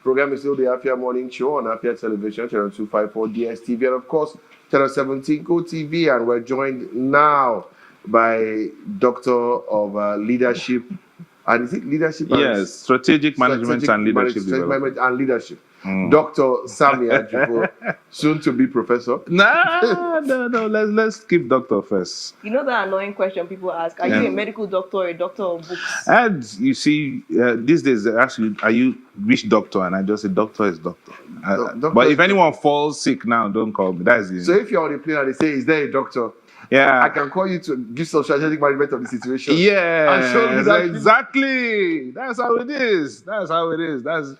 program is still the Abia Morning Show on Abia Television, channel 254 DSTV, and of course, channel 17 Go TV. And we're joined now by Doctor of Leadership. And is it leadership? Yes, strategic management and leadership development. And leadership. Dr. Sammy Ajufo, soon to be professor. No. Let's keep doctor first. You know that annoying question people ask: are you a medical doctor or a doctor of books? And you see, these days they ask you, "Are you which doctor?" And I just say, "Doctor is doctor." But if anyone falls sick now, don't call me. That's it. So if you're on the plane and they say, "Is there a doctor?" Yeah, I can call you to give some strategic management of the situation. Yeah, exactly. That's how it is. Doctors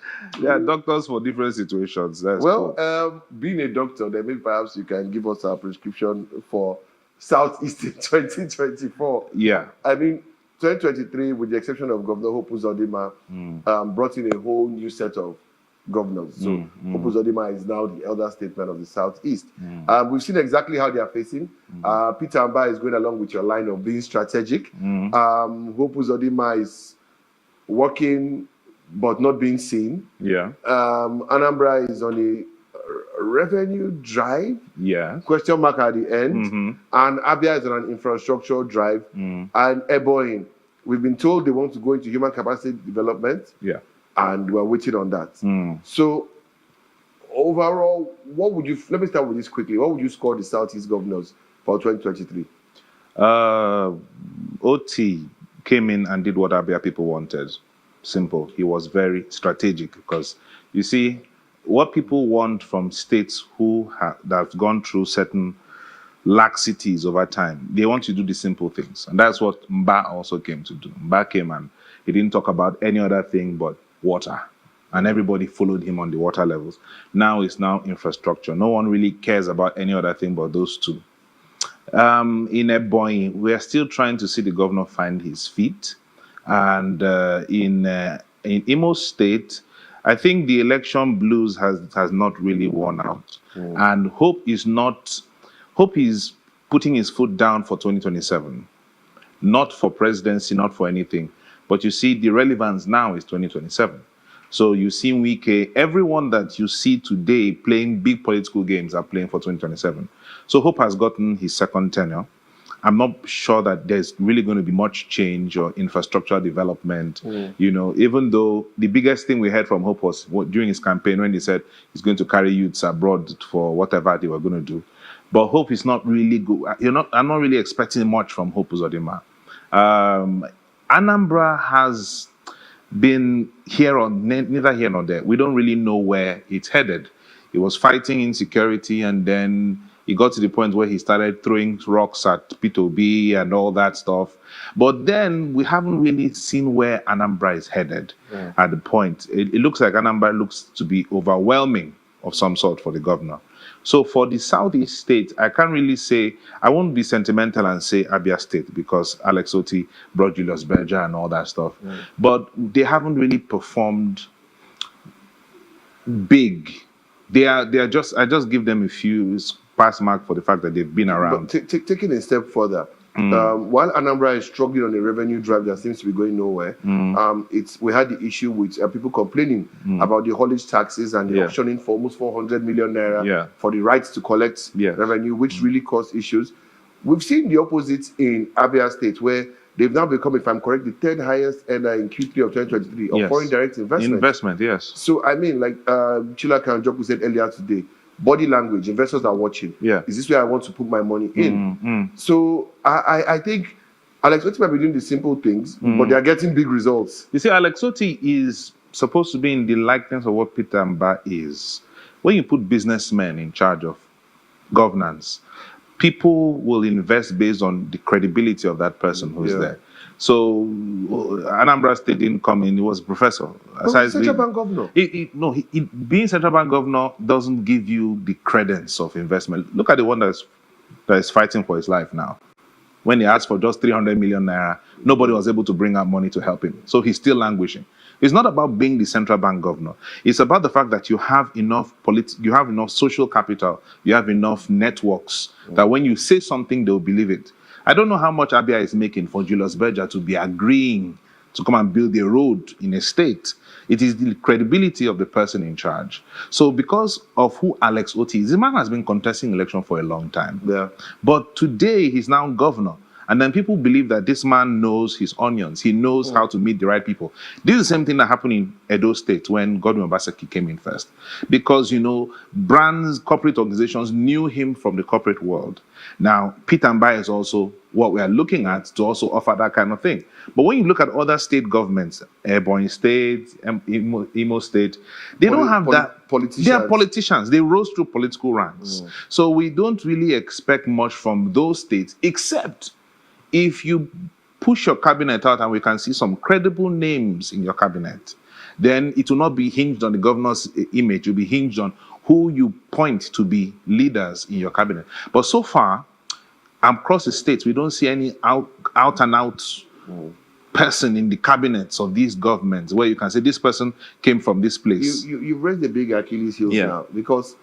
for different situations. That's cool. Being a doctor, then maybe perhaps you can give us a prescription for Southeast in 2024. Yeah. I mean, 2023, with the exception of Governor Hope Uzodimma, brought in a whole new set of governors. So Hope Uzodimma is now the elder statesman of the Southeast. We've seen exactly how they are facing. Peter Mbah is going along with your line of being strategic. Hope Uzodimma is working but not being seen. Yeah. Anambra is on a revenue drive. Yeah. Question mark at the end. And Abia is on an infrastructure drive. And Ebonyi, we've been told they want to go into human capacity development. Yeah. And we're waiting on that. So, overall, what would you, let me start with this quickly. What would you score the Southeast governors for 2023? Otti came in and did what Abia people wanted. Simple. He was very strategic because, you see, what people want from states who that have gone through certain laxities over time, they want to do the simple things. And that's what Mbah also came to do. Mbah came and he didn't talk about any other thing but water. And everybody followed him on the water levels. Now it's infrastructure. No one really cares about any other thing but those two. In Ebonyi, we are still trying to see the governor find his feet. And in Imo State, I think the election blues has not really worn out. And Hope is putting his foot down for 2027. Not for presidency, not for anything. But you see, the relevance now is 2027. So you see Wike, everyone that you see today playing big political games are playing for 2027. So Hope has gotten his second tenure. I'm not sure that there's really going to be much change or infrastructural development. You know, even though the biggest thing we heard from Hope was during his campaign when he said he's going to carry youths abroad for whatever they were going to do. But Hope is not really good. I'm not really expecting much from Hope Uzodimma. Anambra has been neither here nor there. We don't really know where it's headed. He was fighting insecurity, and then he got to the point where he started throwing rocks at P2B and all that stuff. But then we haven't really seen where Anambra is headed at the point. It looks like Anambra looks to be overwhelming of some sort for the governor. So for the Southeast state, I can't really say, I won't be sentimental and say Abia State because Alex Otti brought Julius Berger and all that stuff. But they haven't really performed big. I just give them a few pass mark for the fact that they've been around. But taking a step further, while Anambra is struggling on a revenue drive that seems to be going nowhere, we had the issue with people complaining about the haulage taxes and the auctioning for almost 400 million naira for the rights to collect revenue, which really caused issues. We've seen the opposite in Abia State, where they've now become, if I'm correct, the third highest earner in Q3 of 2023 of foreign direct investment. Yes. So, I mean, like Chilaka and Joku said earlier today, body language, investors are watching. Is this where I want to put my money in? So I think Alex Otti might be doing the simple things, but they are getting big results. You see, Alex Otti is supposed to be in the likeness of what Peter Mbah is. When you put businessmen in charge of governance, people will invest based on the credibility of that person who's there. So Anambra State didn't come in; he was a professor. Central bank governor. Being central bank governor doesn't give you the credence of investment. Look at the one that is fighting for his life now. When he asked for just 300 million naira, nobody was able to bring out money to help him. So he's still languishing. It's not about being the central bank governor. It's about the fact that you have enough you have enough social capital, you have enough networks that when you say something, they'll believe it. I don't know how much Abia is making for Julius Berger to be agreeing to come and build a road in a state. It is the credibility of the person in charge. So because of who Alex Otti is, the man has been contesting election for a long time. Yeah. But today he's now governor. And then people believe that this man knows his onions. He knows how to meet the right people. This is the same thing that happened in Edo State when Godwin Obaseki came in first. Because, brands, corporate organizations knew him from the corporate world. Now, Peter Mbah is also what we are looking at to also offer that kind of thing. But when you look at other state governments, Ebonyi State, Imo State, they don't have that. Politicians. They are politicians. They rose through political ranks. So we don't really expect much from those states, except if you push your cabinet out and we can see some credible names in your cabinet, then it will not be hinged on the governor's image. It will be hinged on who you point to be leaders in your cabinet. But so far, across the states, we don't see any out and out person in the cabinets of these governments where you can say this person came from this place. You've raised the big Achilles heel now, because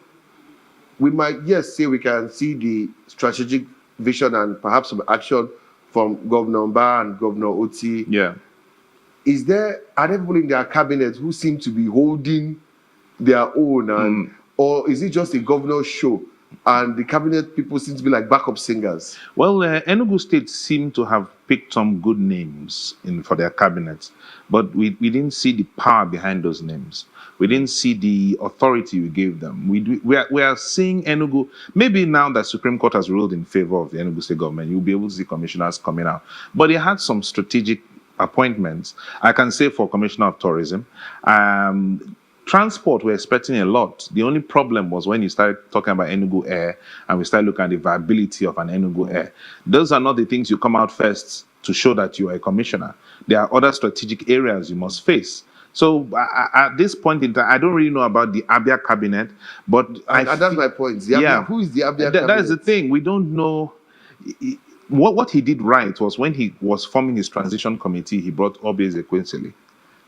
we might, say we can see the strategic vision and perhaps some action from Governor Mbah and Governor Otti. Yeah. Are there people in their cabinet who seem to be holding their own, and or is it just a governor's show and the cabinet people seem to be like backup singers? Well, Enugu State seem to have picked some good names for their cabinets, but we didn't see the power behind those names. We didn't see the authority we gave them. We are seeing Enugu, maybe now that Supreme Court has ruled in favor of the Enugu State government, you'll be able to see commissioners coming out. But they had some strategic appointments. I can say for Commissioner of Tourism, transport, we're expecting a lot. The only problem was when you started talking about Enugu Air and we started looking at the viability of an Enugu Air. Those are not the things you come out first to show that you are a commissioner. There are other strategic areas you must face. So at this point in time, I don't really know about the Abia cabinet, but that's my point. Who is the Abia cabinet? That is the thing. We don't know. What he did right was when he was forming his transition committee, he brought Obi Ezekwesili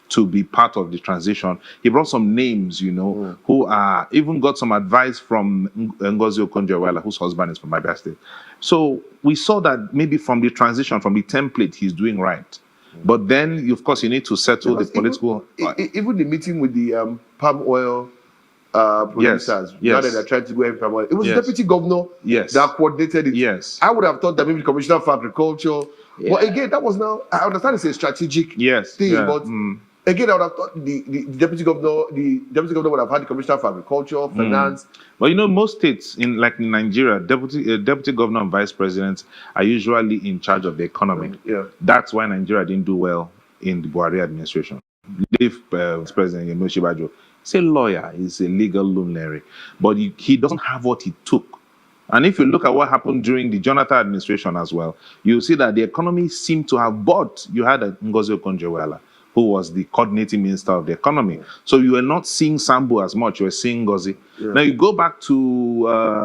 to be part of the transition. He brought some names, who are even got some advice from Ngozi Okonjo-Iweala, whose husband is from Abia State. So we saw that maybe from the transition, from the template, he's doing right. But then, of course, you need to settle the political... Even the meeting with the palm oil producers, now that they're trying to go ahead with palm oil, it was the deputy governor that coordinated it. Yes. I would have thought that maybe the commissioner for agriculture... Yeah. But again, that was now... I understand it's a strategic thing, but... Again, I would have thought the deputy governor would have had the commissioner for agriculture, finance. Well, most states in Nigeria, deputy governor and vice presidents are usually in charge of the economy. That's why Nigeria didn't do well in the Buhari administration. Leave Vice President Yemi, he's a lawyer, he's a legal luminary, but he doesn't have what he took. And if you look at what happened during the Jonathan administration as well, you'll see that the economy seemed to have bought. You had Ngozi Okonjo-Iweala, who was the coordinating minister of the economy. So you were not seeing Sambo as much, you were seeing Ngozi. Now you go back to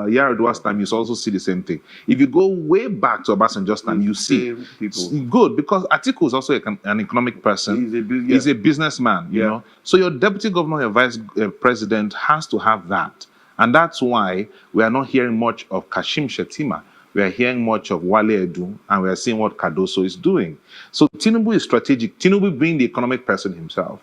Yar'Adua's time, you also see the same thing. If you go way back to Obasanjo's time, you see people. Good, because Atiku is also an economic person. He's a businessman, you know. So your deputy governor, your vice president has to have that. And that's why we are not hearing much of Kashim Shettima. We are hearing much of Wale Edu, and we are seeing what Cardoso is doing. So Tinubu is strategic. Tinubu being the economic person himself.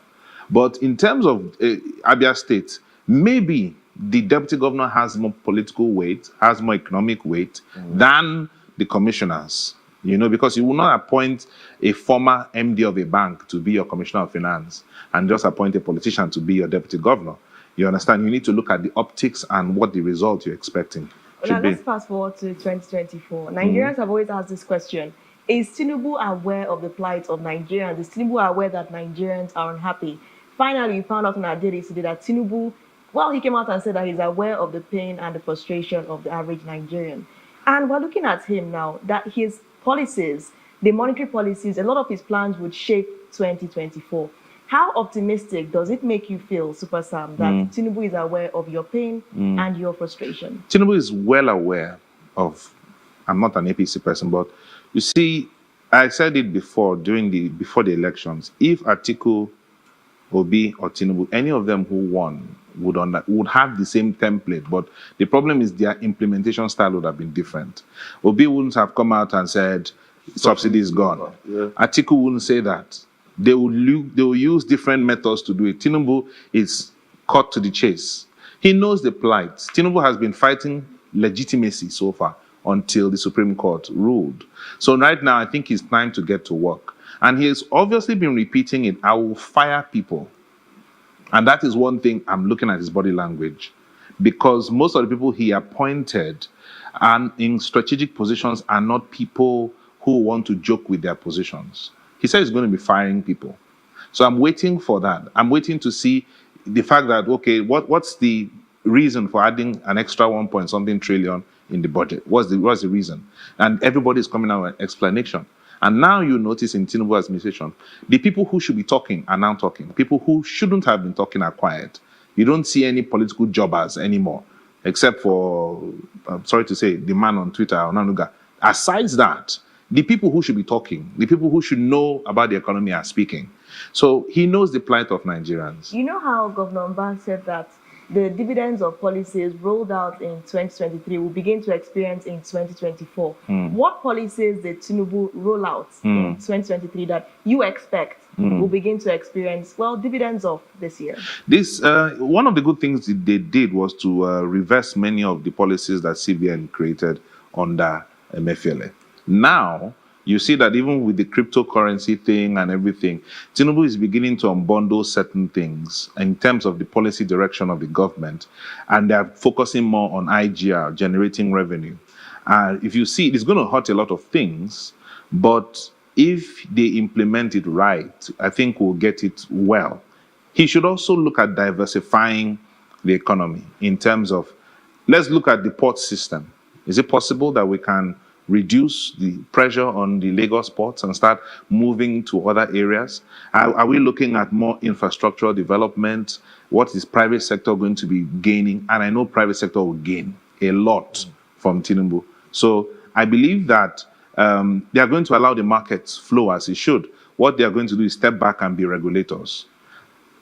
But in terms of Abia State, maybe the deputy governor has more political weight, has more economic weight than the commissioners. Because you will not appoint a former MD of a bank to be your commissioner of finance and just appoint a politician to be your deputy governor. You understand? You need to look at the optics and what the result you're expecting. Now, let's fast forward to 2024. Nigerians have always asked this question. Is Tinubu aware of the plight of Nigerians? Is Tinubu aware that Nigerians are unhappy? Finally, we found out on our daily today that Tinubu, he came out and said that he's aware of the pain and the frustration of the average Nigerian. And we're looking at him now, that his policies, the monetary policies, a lot of his plans would shape 2024. How optimistic does it make you feel, Super Sam, that Tinubu is aware of your pain and your frustration? Tinubu is well aware of, I'm not an APC person, but you see, I said it before, before the elections, if Atiku, Obi, or Tinubu, any of them who won, would have the same template, but the problem is their implementation style would have been different. Obi wouldn't have come out and said, subsidy is gone. Atiku wouldn't say that. They will use different methods to do it. Tinubu is cut to the chase. He knows the plight. Tinubu has been fighting legitimacy so far until the Supreme Court ruled. So right now, I think it's time to get to work. And he has obviously been repeating it, I will fire people. And that is one thing I'm looking at his body language. Because most of the people he appointed and in strategic positions are not people who want to joke with their positions. He said he's going to be firing people. So I'm waiting for that. I'm waiting to see the fact that, okay, what's the reason for adding an extra 1 point something trillion in the budget? What's the reason? And everybody's coming out with an explanation. And now you notice in Tinubu administration, the people who should be talking are now talking. People who shouldn't have been talking are quiet. You don't see any political jobbers anymore, except for, I'm sorry to say, the man on Twitter, Onanuga. Aside that, the people who should be talking, the people who should know about the economy are speaking. So he knows the plight of Nigerians. You know how Governor Mbah said that the dividends of policies rolled out in 2023 will begin to experience in 2024. What policies did Tinubu roll out in 2023 that you expect will begin to experience, well, dividends of this year? This one of the good things they did was to reverse many of the policies that CBN created under Emefiele. Now, you see that even with the cryptocurrency thing and everything, Tinubu is beginning to unbundle certain things in terms of the policy direction of the government, and they're focusing more on IGR, generating revenue. If you see, it's going to hurt a lot of things, but if they implement it right, I think we'll get it well. He should also look at diversifying the economy in terms of, let's look at the port system. Is it possible that we can reduce the pressure on the Lagos ports and start moving to other areas? Are we looking at more infrastructural development? What is private sector going to be gaining? And I know private sector will gain a lot from Tinubu. So I believe that they are going to allow the markets flow as it should. What they are going to do is step back and be regulators.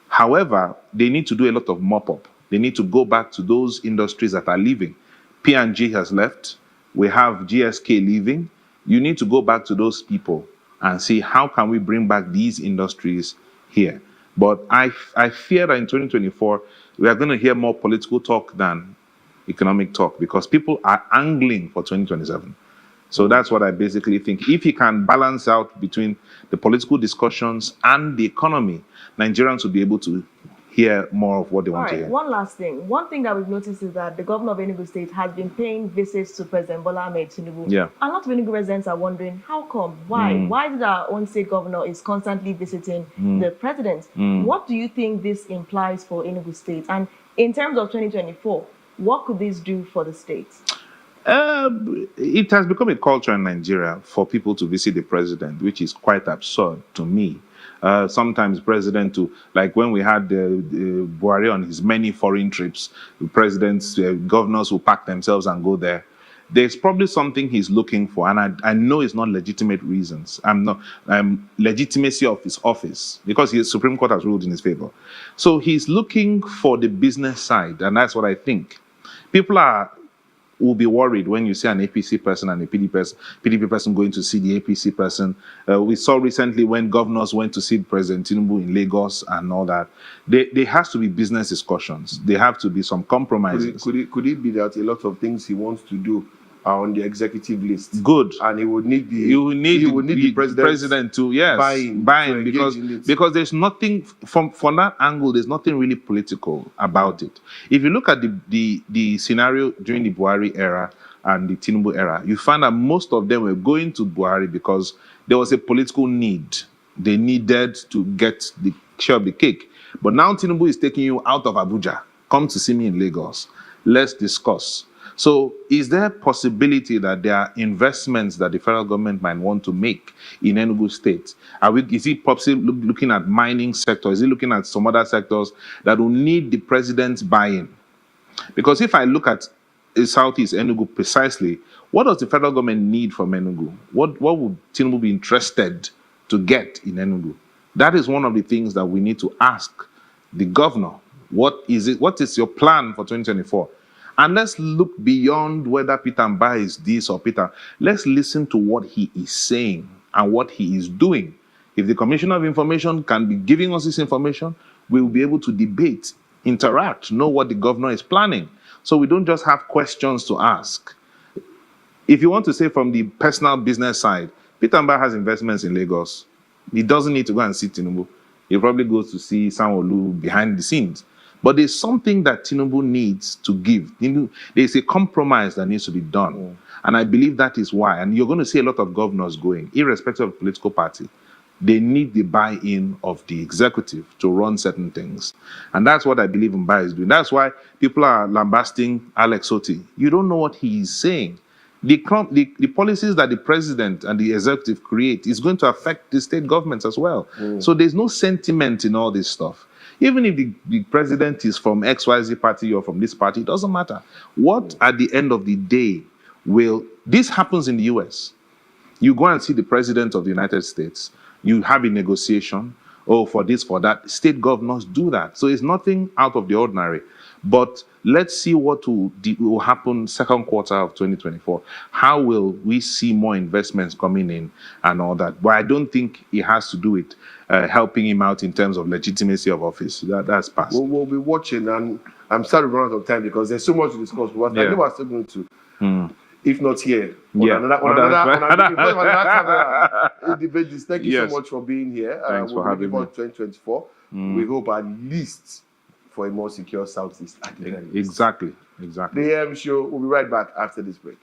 However, they need to do a lot of mop-up. They need to go back to those industries that are leaving. P&G has left. We have GSK leaving. You need to go back to those people and see how can we bring back these industries here. But I fear that in 2024, we are going to hear more political talk than economic talk because people are angling for 2027. So that's what I basically think. If he can balance out between the political discussions and the economy, Nigerians will be able to hear more of what they want to hear. One last thing. One thing that we've noticed is that the governor of Enugu State has been paying visits to President Bola Ahmed Tinubu. Yeah. A lot of Enugu residents are wondering, how come? Why? Why did our own state governor is constantly visiting the president? What do you think this implies for Enugu State? And in terms of 2024, what could this do for the state? It has become a culture in Nigeria for people to visit the president, which is quite absurd to me. Sometimes president to, like when we had Buhari on his many foreign trips, the presidents, governors will pack themselves and go there. There's probably something he's looking for, and I know it's not legitimate reasons. Legitimacy of his office, because the Supreme Court has ruled in his favor. So he's looking for the business side, and that's what I think. People will be worried when you see an APC person and a PDP person going to see the APC person. We saw recently when governors went to see President Tinubu in Lagos and all that. There has to be business discussions. There have to be some compromises. Could it be that a lot of things he wants to do are on the executive list? Good. And he would need the president to buy-in because there's nothing from that angle. There's nothing really political about it. If you look at the scenario during the Buhari era and the Tinubu era, you find that most of them were going to Buhari because there was a political need. They needed to get the share of the cake. But now Tinubu is taking you out of Abuja. Come to see me in Lagos. Let's discuss. So is there a possibility that there are investments that the federal government might want to make in Enugu State? Is he possibly looking at mining sector? Is he looking at some other sectors that will need the president's buy-in? Because if I look at Southeast Enugu precisely, what does the federal government need from Enugu? What would Tinubu be interested to get in Enugu? That is one of the things that we need to ask the governor. What is your plan for 2024? And let's look beyond whether Peter Mbah is this or Peter. Let's listen to what he is saying and what he is doing. If the Commissioner of Information can be giving us this information, we will be able to debate, interact, know what the governor is planning. So we don't just have questions to ask. If you want to say from the personal business side, Peter Mbah has investments in Lagos. He doesn't need to go and see Tinubu. He probably goes to see Sanwo-Olu behind the scenes. But there's something that Tinubu needs to give. There's a compromise that needs to be done. And I believe that is why. And you're going to see a lot of governors going, irrespective of political party. They need the buy-in of the executive to run certain things. And that's what I believe Mbah is doing. That's why people are lambasting Alex Otti. You don't know what he is saying. The policies that the president and the executive create is going to affect the state governments as well. So there's no sentiment in all this stuff. Even if the president is from XYZ party or from this party, it doesn't matter. What at the end of the day this happens in the US. You go and see the president of the United States, you have a negotiation, for this, for that. State governors do that. So it's nothing out of the ordinary. But let's see what will happen second quarter of 2024. How will we see more investments coming in and all that? But I don't think it has to do with helping him out in terms of legitimacy of office. That's past. We'll be watching, and I'm sorry to run out of time because there's so much to discuss. But I know we're still going to, if not here, another debate this. Thank you so much for being here. Thanks for having me. 2024. We hope at least for a more secure Southeast. Exactly. The AM show. We'll be right back after this break.